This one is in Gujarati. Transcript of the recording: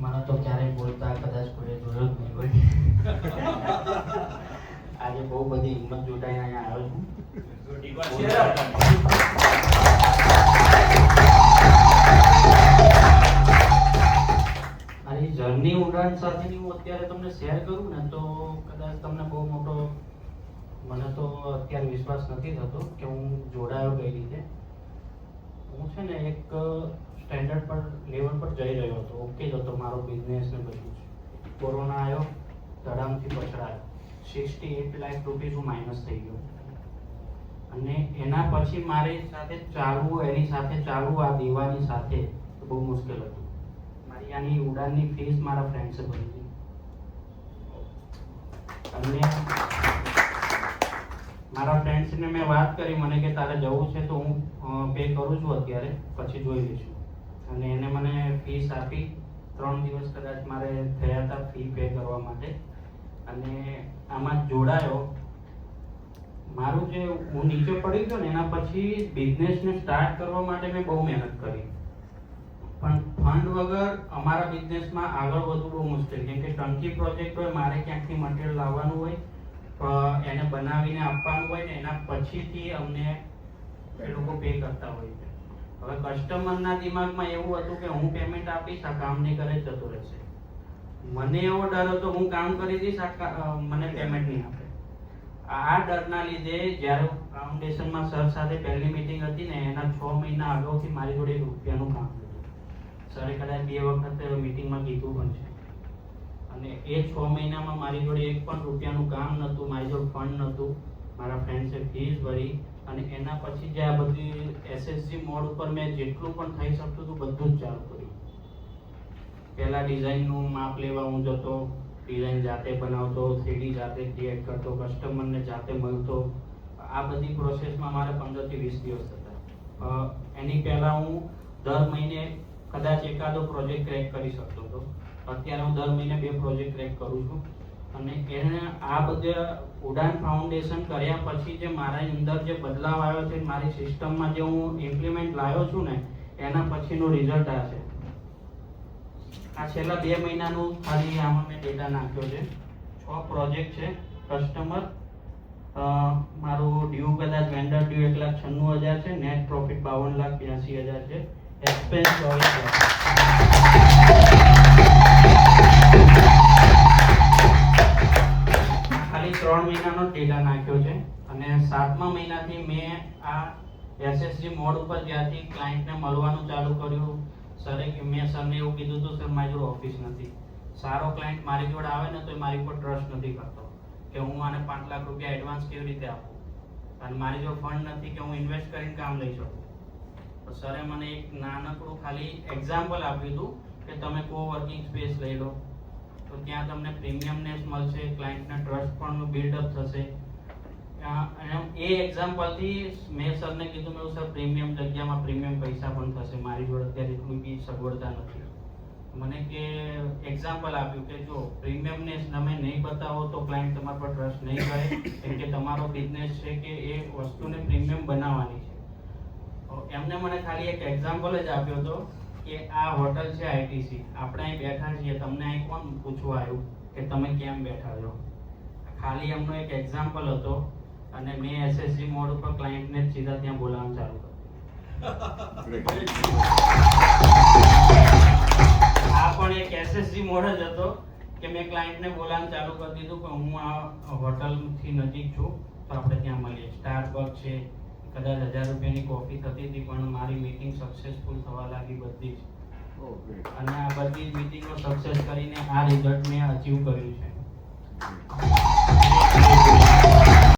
મને તો ક્યારેય બોલતા કદાચ કોઈ જોયો જ નહીં હોય. આજે બહુ બધી હિંમત જોટાઈને અહીંયા આવ્યો છું. મારી જર્ની ઉડાન સાથેની હું અત્યારે તમને શેર કરું ને તો કદાચ તમને બહુ મોટો મને તો અત્યારે વિશ્વાસ નથી થતો કે હું જોડાયો કઈ રીતે. હું છે ને એક સ્ટેન્ડર્ડ પર લેવલ પર જઈ રહ્યો હતો, ઓકે જ હતો મારો બિઝનેસ ને બધું જ. કોરોના આવ્યો, ધડામથી પછડાયો, 68 લાખ રૂપીસ હું માઇનસ થઈ ગયો. અને એના પછી મારી સાથે ચાલવું, એની સાથે ચાલવું, આ દેવાની સાથે બહુ મુશ્કેલ હતું. મારી આની ઉડાનની ફીસ મારા ફ્રેન્ડ્સે ભરી હતી. અને મારા ફ્રેન્ડ્સને મેં વાત કરી, મને કે તારે જવું છે તો હું પે કરું છું અત્યારે, પછી જોઈ લઈશું. અને એને મને ફીસ આપી. 3 દિવસ કદાચ મારે થયા હતા ફી પે કરવા માટે. અને આમાં જોડાયો. મારું જે હું નીચે પડી ગયો ને એના પછી બિઝનેસને સ્ટાર્ટ કરવા માટે મેં બહુ મહેનત કરી, પણ ફંડ વગર અમારા બિઝનેસમાં આગળ વધવું બહુ મુશ્કેલ. કેમ કે ટંકી પ્રોજેક્ટ હોય, મારે ક્યાંકથી મટીરિયલ લાવવાનું હોય, એને બનાવીને આપવાનું હોય ને એના પછીથી અમને એ લોકો પે કરતા હોય છે. હવે કસ્ટમરના દિમાગમાં એવું હતું કે હું પેમેન્ટ આપીશ, આ કામ નહીં કરે જતો રહેશે. મને એવો ડર હતો હું કામ કરી દઈશ, મને પેમેન્ટ નહીં આપે. આ ડરના લીધે જ્યારે ફાઉન્ડેશનમાં સર સાથે પહેલી મીટિંગ હતી ને એના 6 મહિના અગાઉથી મારી જોડે રૂપિયાનું કામ હતું. સરે કદાચ 2 વખત મીટિંગમાં કીધું પણ છે. અને એ 6 મહિનામાં મારી જોડે એક પણ રૂપિયાનું કામ નહોતું, મારી જોડે ફંડ નહોતું. મારા ફ્રેન્ડ્સે ફીસ ભરી અને એના પછી જે આ બધી એસએસજી મોડ ઉપર મેં જેટલું પણ થઈ શકતું હતું બધું જ ચાલુ કર્યું. પહેલા ડિઝાઇનનું માપ લેવા હું જતો, ડિઝાઇન જાતે બનાવતો, 3D જાતે ક્રિએટ કરતો, કસ્ટમરને જાતે મળતો. આ બધી પ્રોસેસમાં મારે 15 થી 20 દિવસ થતા. એની પહેલાં હું દર મહિને કદાચ એકાદો પ્રોજેક્ટ ક્રેક કરી શકતો હતો. અત્યારે હું દર મહિને 2 પ્રોજેક્ટ ક્રેક કરું છું. અને એને આ બધા ઉડાન ફાઉન્ડેશન કર્યા પછી જે મારા અંદર જે બદલાવ આવ્યો છે, મારી સિસ્ટમમાં જે હું ઇમ્પ્લિમેન્ટ લાવ્યો છું ને એના પછીનું રિઝલ્ટ આ છે. આ છેલ્લા 2 મહિનાનું ખાલી આમાં મેં ડેટા નાખ્યો છે. 6 પ્રોજેક્ટ છે. કસ્ટમર મારું ડ્યુ કદાચ વેન્ડર ડ્યુ 1,96,000 છે, નેટ પ્રોફિટ 52,82,000 છે, એક્સપેન્સ 24 લાખ. ખાલી 3 મહિનાનો ડેટા નાખ્યો છે. અને 7મા મહિનાથી મેં આ એસએસજી મોડ ઉપર જ્યાંથી ક્લાયન્ટને મળવાનું ચાલુ કર્યું, મેં સરને એવું કીધું હતું, સર મારી જોડે ઓફિસ નથી, સારો ક્લાયન્ટ મારી જોડે આવે ને તો એ મારી પર ટ્રસ્ટ નથી કરતો કે હું આને 5 લાખ રૂપિયા એડવાન્સ કેવી રીતે આપું, અને મારી જોડે ફંડ નથી કે હું ઇન્વેસ્ટ કરીને કામ લઈ શકું. તો સરે મને એક નાનકડું ખાલી એક્ઝામ્પલ આપ્યું હતું કે તમે કોવર્કિંગ સ્પેસ લઈ લો તો ત્યાં તમને પ્રીમિયમનેસ મળશે, ક્લાયન્ટના ટ્રસ્ટ પણ બિલ્ડઅપ થશે. એ એક્ઝામ્પલથી મેં સરને કીધું, મેં સર પ્રીમિયમ જગ્યામાં પ્રીમિયમ પૈસા પણ થશે, મારી જોડે અત્યારે એટલું બી સગવડતા નથી. મને કે એક્ઝામ્પલ આપ્યું કે જો પ્રીમિયમનેસ તમે નહીં બતાવો તો ક્લાયન્ટ તમારા પર ટ્રસ્ટ નહીં કરે, કેમ કે તમારો બિઝનેસ છે કે એ વસ્તુને પ્રીમિયમ બનાવવાની છે. એમને મને ખાલી એક એક્ઝામ્પલ જ આપ્યો હતો કે આ હોટલ છે આઈટીસી, આપણે અહીં બેઠા છીએ, તમને અહીં કોણ પૂછવા આવ્યું કે તમે કેમ બેઠા છો? ખાલી એમનો એક એક્ઝામ્પલ હતો. અને મેં એસએસજી મોડ ઉપર ક્લાયન્ટને સીધા ત્યાં બોલાવવાનું ચાલુ કર્યું. આ પણ એક એસએસજી મોડ જ હતો કે મેં ક્લાયન્ટને બોલાવવાનું ચાલુ કરી દીધું કે હું આ હોટલથી નજીક છું તો આપણે ત્યાં મળીએ. સ્ટારબક્સ છે, કદાચ 1000 રૂપિયાની કોફી થતી હતી પણ મારી મીટિંગ સક્સેસફુલ થવા લાગી બધી જ. અને આ બધી મીટિંગો સક્સેસ કરીને આ રિઝલ્ટ મેં અચીવ કર્યું છે.